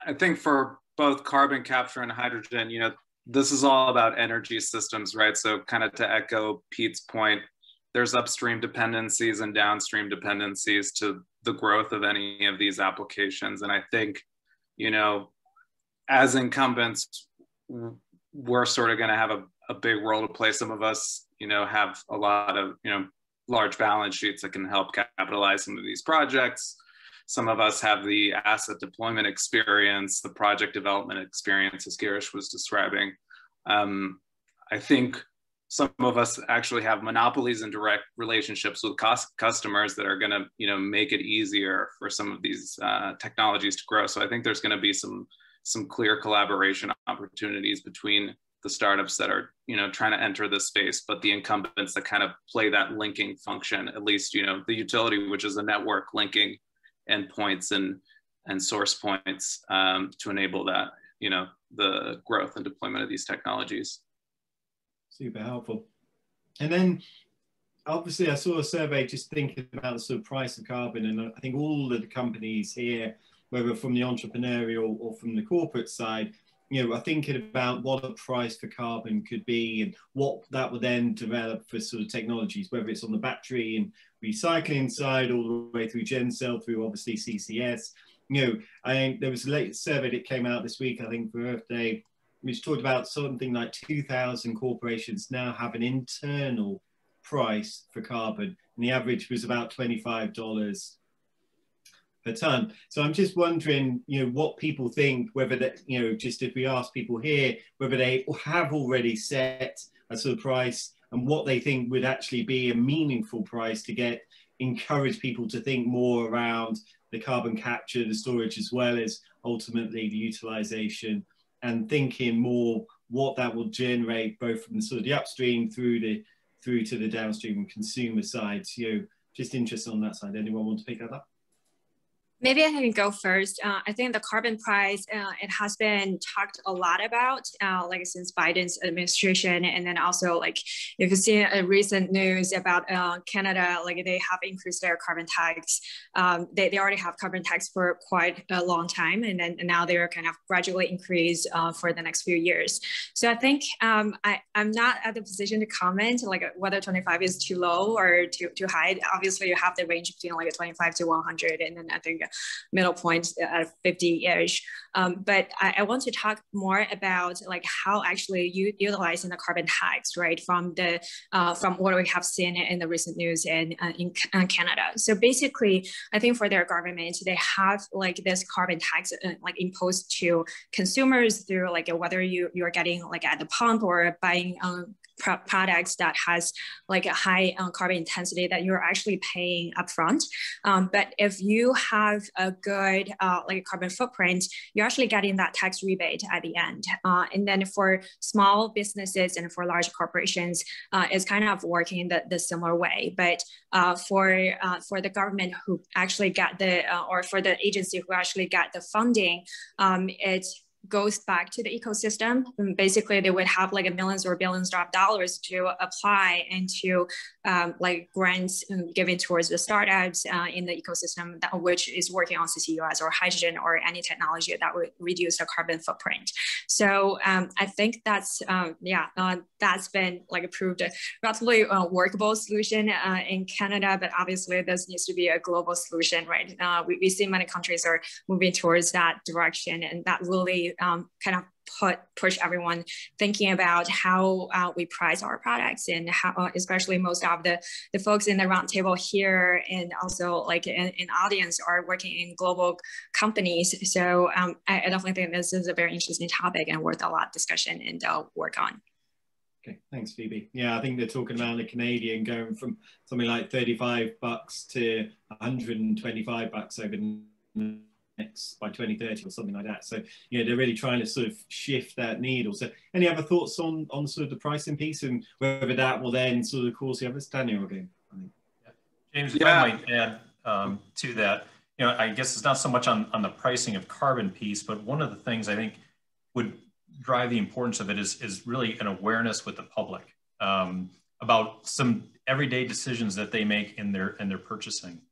I think for both carbon capture and hydrogen, this is all about energy systems, right? So kind of to echo Pete's point, there's upstream dependencies and downstream dependencies to the growth of any of these applications. And I think, as incumbents, we're sort of going to have a big role to play. Some of us, have a lot of, large balance sheets that can help capitalize some of these projects. Some of us have the asset deployment experience, the project development experience, as Girish was describing. I think some of us actually have monopolies and direct relationships with customers that are going to, make it easier for some of these technologies to grow. So I think there's going to be some clear collaboration opportunities between the startups that are, trying to enter this space, but the incumbents that kind of play that linking function, at least, the utility, which is a network linking endpoints and source points to enable that, the growth and deployment of these technologies. Super helpful. And then obviously I saw a survey just thinking about the sort of price of carbon, and I think all of the companies here, whether from the entrepreneurial or from the corporate side, are thinking about what a price for carbon could be, and what that would then develop for sort of technologies, whether it's on the battery and recycling side, all the way through GenCell, through obviously CCS. I think there was a latest survey that came out this week, I think for Earth Day, which talked about something like 2,000 corporations now have an internal price for carbon, and the average was about $25 per ton. So I'm just wondering, what people think, whether that, just if we ask people here, whether they have already set a sort of price, and what they think would actually be a meaningful price to encourage people to think more around the carbon capture, the storage, as well as ultimately the utilization, and thinking more what that will generate, both from the sort of the upstream through to the downstream and consumer side. So just interested on that side. Anyone want to pick that up? Maybe I can go first. I think the carbon price, it has been talked a lot about, like since Biden's administration, and then also like if you see a recent news about Canada, like they have increased their carbon tax. They already have carbon tax for quite a long time, and then now they're kind of gradually increased for the next few years. So I think I'm not at the position to comment like whether 25 is too low or too high. Obviously, you have the range between like a 25 to 100, and then I think middle point at 50-ish. But I want to talk more about like how actually utilizing the carbon tax, right, from what we have seen in the recent news in Canada. So basically, I think for their government, they have like this carbon tax like imposed to consumers through like whether you're getting like at the pump or buying products that has like a high carbon intensity that you're actually paying upfront. But if you have a good like carbon footprint, you're actually getting that tax rebate at the end. And then for small businesses and for large corporations, it's kind of working the similar way. But for the government who actually get or for the agency who actually get the funding, it goes back to the ecosystem. And basically, they would have like millions or billions of dollars to apply into like grants given towards the startups in the ecosystem, which is working on CCUS or hydrogen or any technology that would reduce the carbon footprint. So I think that's that's been like approved a relatively workable solution in Canada, but obviously this needs to be a global solution, right? We see many countries are moving towards that direction, and that really kind of push everyone thinking about how we price our products, and how, especially most of the folks in the roundtable here and also like in audience are working in global companies. So I definitely think this is a very interesting topic and worth a lot of discussion and work on. Okay, thanks, Phoebe. Yeah, I think they're talking about the Canadian going from something like $35 to $125 over next by 2030 or something like that. So, you know, they're really trying to sort of shift that needle. So any other thoughts on sort of the pricing piece and whether that will then sort of cause the others? Daniel again, I think. Yeah. James, if I might add to that, you know, I guess it's not so much on the pricing of carbon piece, but one of the things I think would drive the importance of it is really an awareness with the public about some everyday decisions that they make in their purchasing.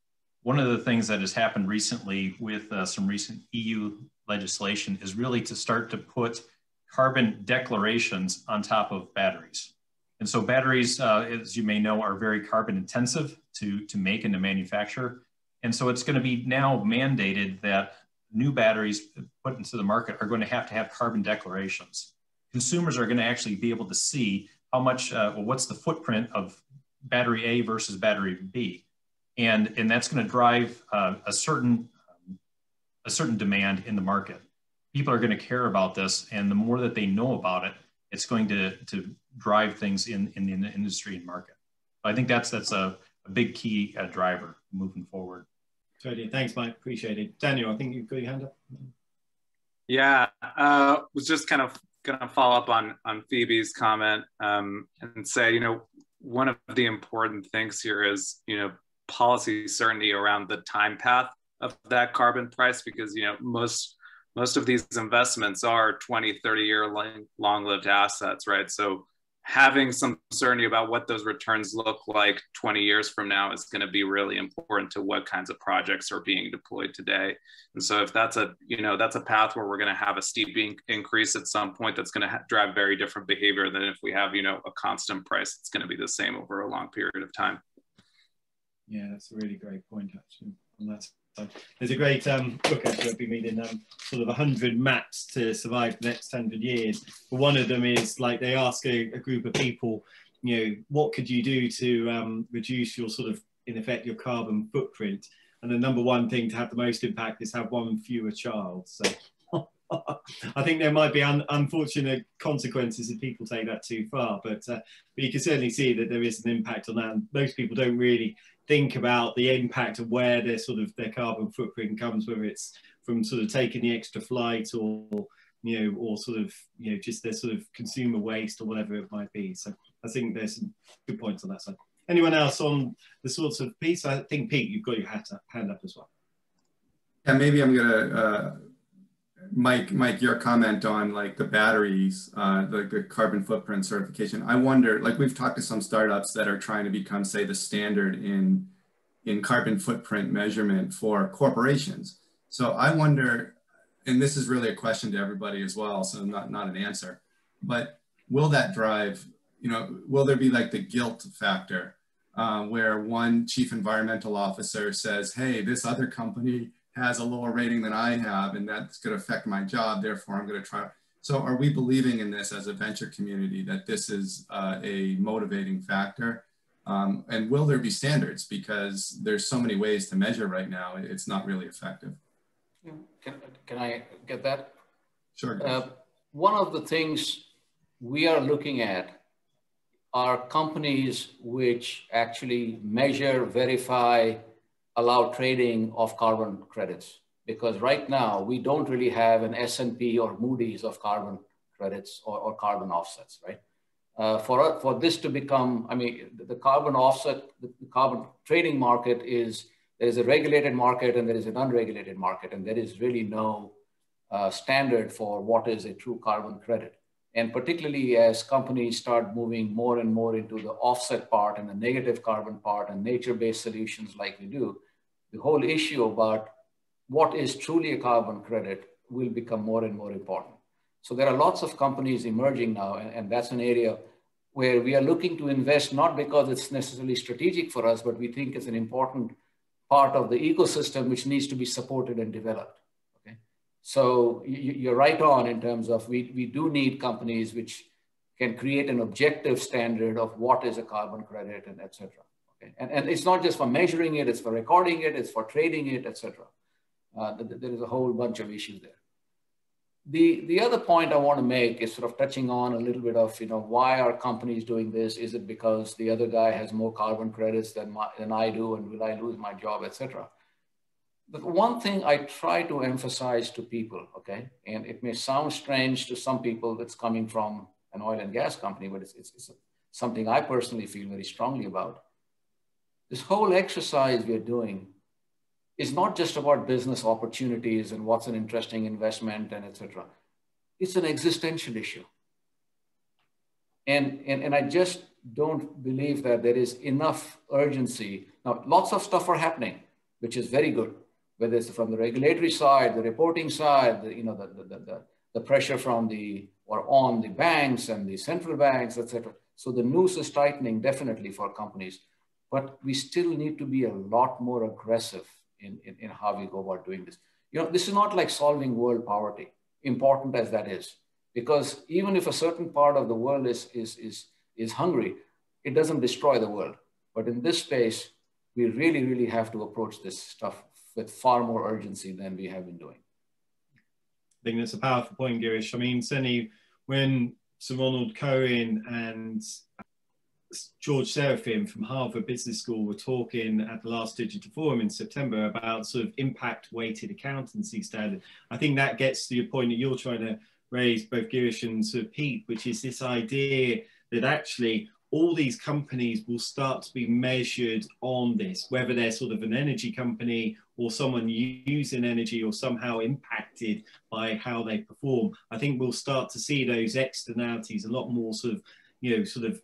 One of the things that has happened recently with some recent EU legislation is really to start to put carbon declarations on top of batteries. And so batteries, as you may know, are very carbon intensive to make and to manufacture. And so it's going to be now mandated that new batteries put into the market are going to have carbon declarations. Consumers are going to actually be able to see how much, what's the footprint of battery A versus battery B. And that's going to drive a certain demand in the market. People are going to care about this, and the more that they know about it, it's going to drive things in the industry and market. So I think that's a big key driver moving forward. Totally. Thanks, Mike. Appreciate it. Daniel, I think you've got your hand up. Yeah, was just kind of going to follow up on Phoebe's comment and say, you know, one of the important things here is, you know, policy certainty around the time path of that carbon price, because, you know, most of these investments are 20, 30-year long-lived assets, right? So having some certainty about what those returns look like 20 years from now is going to be really important to what kinds of projects are being deployed today. And so if that's a path where we're going to have a steep increase at some point, that's going to drive very different behavior than if we have, you know, a constant price. It's going to be the same over a long period of time. Yeah, that's a really great point, actually, on that side. There's a great book, actually, I've been reading, sort of 100 maps to survive the next 100 years. But one of them is, like, they ask a group of people, you know, what could you do to reduce your sort of, in effect, your carbon footprint? And the number one thing to have the most impact is have one fewer child. So I think there might be unfortunate consequences if people take that too far, but you can certainly see that there is an impact on that. And most people don't really think about the impact of where their carbon footprint comes, whether it's from sort of taking the extra flight or, you know, or sort of, you know, just their sort of consumer waste or whatever it might be. So I think there's some good points on that side. Anyone else on the sorts of piece? I think, Pete, you've got your hand up as well. Yeah, maybe I'm gonna, Mike, your comment on like the batteries, like the carbon footprint certification. I wonder, like we've talked to some startups that are trying to become, say, the standard in carbon footprint measurement for corporations. So I wonder, and this is really a question to everybody as well, so not an answer, but will that drive, you know, will there be like the guilt factor where one chief environmental officer says, hey, this other company has a lower rating than I have, and that's going to affect my job, therefore I'm going to try. So are we believing in this as a venture community, that this is a motivating factor? And will there be standards? Because there's so many ways to measure right now, it's not really effective. Can I get that? Sure. One of the things we are looking at are companies which actually measure, verify, allow trading of carbon credits. Because right now, we don't really have an S&P or Moody's of carbon credits or carbon offsets, right? For this to become, I mean, the carbon offset, the carbon trading market is, there is a regulated market and there is an unregulated market, and there is really no standard for what is a true carbon credit. And particularly as companies start moving more and more into the offset part and the negative carbon part and nature-based solutions like we do, the whole issue about what is truly a carbon credit will become more and more important. So there are lots of companies emerging now, and that's an area where we are looking to invest, not because it's necessarily strategic for us, but we think it's an important part of the ecosystem which needs to be supported and developed. Okay, so you're right on in terms of we do need companies which can create an objective standard of what is a carbon credit and et cetera. Okay, and it's not just for measuring it, it's for recording it, it's for trading it, et cetera. There is a whole bunch of issues there. The other point I want to make is sort of touching on a little bit of, you know, why are companies doing this? Is it because the other guy has more carbon credits than I do, and will I lose my job, et cetera? The one thing I try to emphasize to people, okay, and it may sound strange to some people that's coming from an oil and gas company, but it's something I personally feel very strongly about. This whole exercise we're doing is not just about business opportunities and what's an interesting investment and et cetera. It's an existential issue. And I just don't believe that there is enough urgency. Now, lots of stuff are happening, which is very good, whether it's from the regulatory side, the reporting side, the pressure from on the banks and the central banks, et cetera. So the noose is tightening definitely for companies, but we still need to be a lot more aggressive in how we go about doing this. You know, this is not like solving world poverty, important as that is, because even if a certain part of the world is hungry, it doesn't destroy the world. But in this space, we really, really have to approach this stuff with far more urgency than we have been doing. I think that's a powerful point, Girish. I mean, certainly when Sir Ronald Cohen and George Serafin from Harvard Business School were talking at the last Digital Forum in September about sort of impact-weighted accountancy standard. I think that gets to your point that you're trying to raise, both Girish and sort of Pete, which is this idea that actually all these companies will start to be measured on this, whether they're sort of an energy company or someone using energy or somehow impacted by how they perform. I think we'll start to see those externalities a lot more sort of, you know, sort of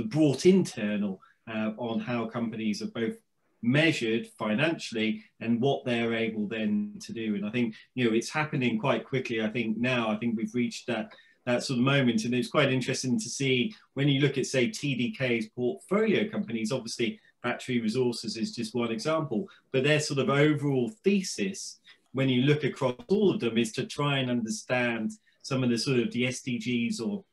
brought internal on how companies are both measured financially and what they're able then to do. And I think, you know, it's happening quite quickly. I think we've reached that sort of moment, and it's quite interesting to see when you look at, say, TDK's portfolio companies. Obviously Battery Resources is just one example, but their sort of overall thesis when you look across all of them is to try and understand some of the sort of the SDGs or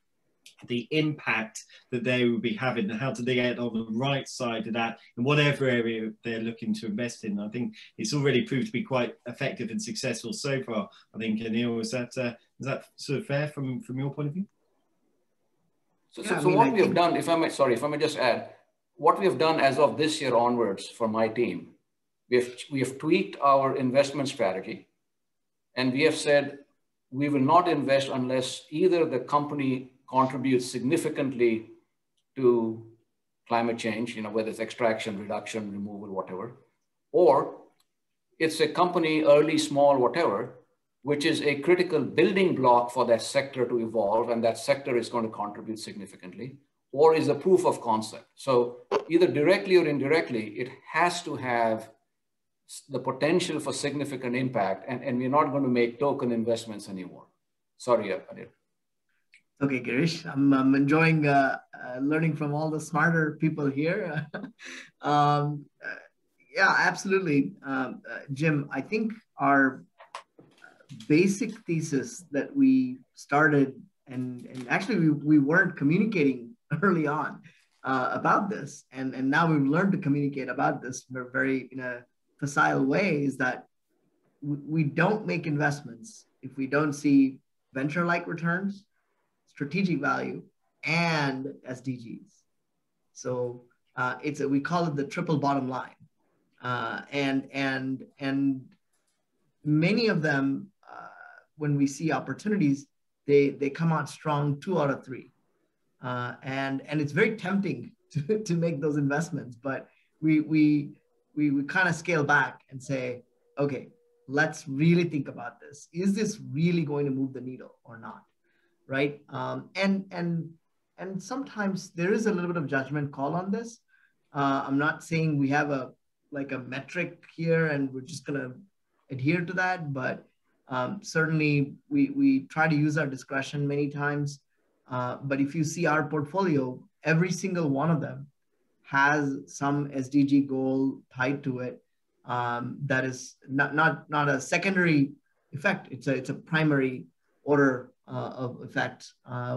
the impact that they will be having, and how do they get on the right side of that in whatever area they're looking to invest in. I think it's already proved to be quite effective and successful so far. I think, Anil, is that sort of fair from your point of view? So what we have done, if I may just add, what we have done as of this year onwards for my team, we have tweaked our investment strategy, and we have said we will not invest unless either the company contributes significantly to climate change, you know, whether it's extraction, reduction, removal, whatever, or it's a company, early, small, whatever, which is a critical building block for that sector to evolve, and that sector is going to contribute significantly, or is a proof of concept. So either directly or indirectly, it has to have the potential for significant impact, and we're not going to make token investments anymore. Sorry, Adil. Okay, Girish, I'm enjoying learning from all the smarter people here. Yeah, absolutely. Jim, I think our basic thesis that we started, and actually we weren't communicating early on about this, and now we've learned to communicate about this very in a facile way, is that we don't make investments if we don't see venture-like returns, strategic value, and SDGs. So we call it the triple bottom line, and many of them, when we see opportunities, they come out strong 2 out of 3, and it's very tempting to make those investments, but we kind of scale back and say, okay, let's really think about this. Is this really going to move the needle or not? Right? And sometimes there is a little bit of judgment call on this. I'm not saying we have a metric here and we're just gonna adhere to that, but certainly we try to use our discretion many times. But if you see our portfolio, every single one of them has some SDG goal tied to it. That is not a secondary effect. It's a primary order of effect,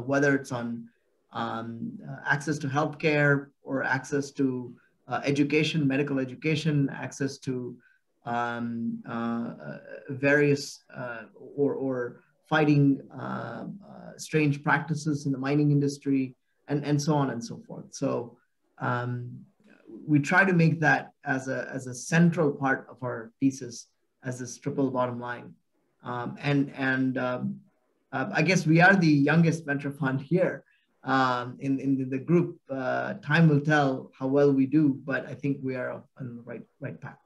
whether it's on access to healthcare or access to education, medical education, access to various or fighting strange practices in the mining industry, and so on and so forth. So we try to make that as a central part of our thesis, as this triple bottom line. I guess we are the youngest venture fund here in the group. Time will tell how well we do, but I think we are on the right path.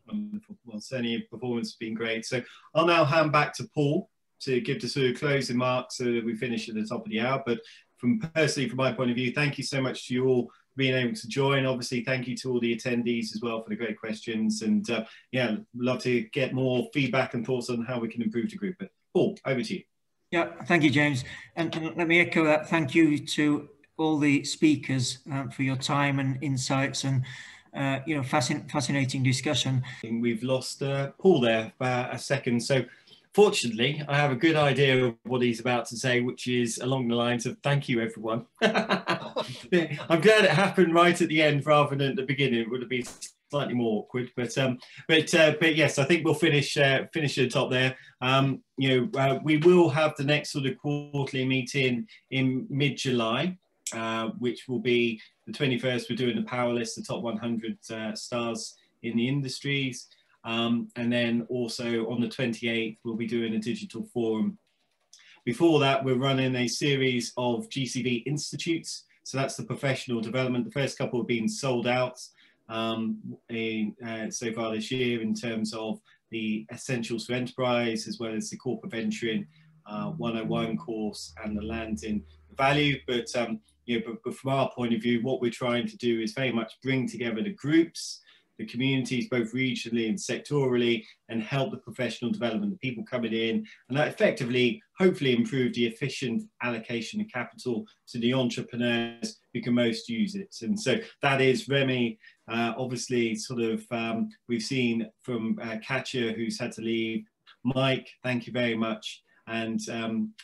Wonderful. Well, certainly your performance has been great. So I'll now hand back to Paul to give the sort of closing marks so that we finish at the top of the hour. But personally, from my point of view, thank you so much to you all being able to join. Obviously, thank you to all the attendees as well for the great questions. And yeah, love to get more feedback and thoughts on how we can improve the group. But Paul, over to you. Yeah, thank you, James. And let me echo that. Thank you to all the speakers for your time and insights and fascinating discussion. We've lost Paul there for a second. So fortunately, I have a good idea of what he's about to say, which is along the lines of thank you, everyone. I'm glad it happened right at the end rather than at the beginning. It would have been slightly more awkward, but yes, I think we'll finish at the top there. We will have the next sort of quarterly meeting in mid-July, which will be the 21st. We're doing the Powell list, the top 100 stars in the industries. And then also on the 28th, we'll be doing a digital forum. Before that, we're running a series of GCV Institutes. So that's the professional development. The first couple have been sold out so far this year in terms of the Essentials for Enterprise, as well as the Corporate Venturing 101 course and the Landing Value. But from our point of view, what we're trying to do is very much bring together the groups, the communities, both regionally and sectorally, and help the professional development, the people coming in, and that effectively, hopefully improve the efficient allocation of capital to the entrepreneurs who can most use it. And so that is Remy, obviously sort of, we've seen from Katya, who's had to leave, Mike, thank you very much, and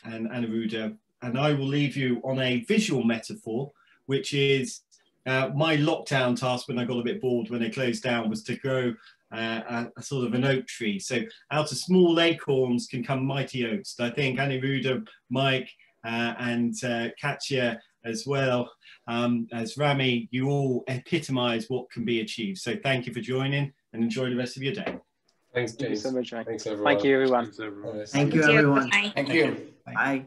Aniruddha. And I will leave you on a visual metaphor, which is my lockdown task when I got a bit bored when they closed down was to grow a sort of an oak tree. So out of small acorns can come mighty oaks. I think Aniruddha, Mike, and Katya as well as Rami, you all epitomise what can be achieved. So thank you for joining and enjoy the rest of your day. Thanks, James. Thank you so much, Mike. Thanks, everyone. Thank you, everyone. Thank you, everyone. Bye. Thank you. Bye.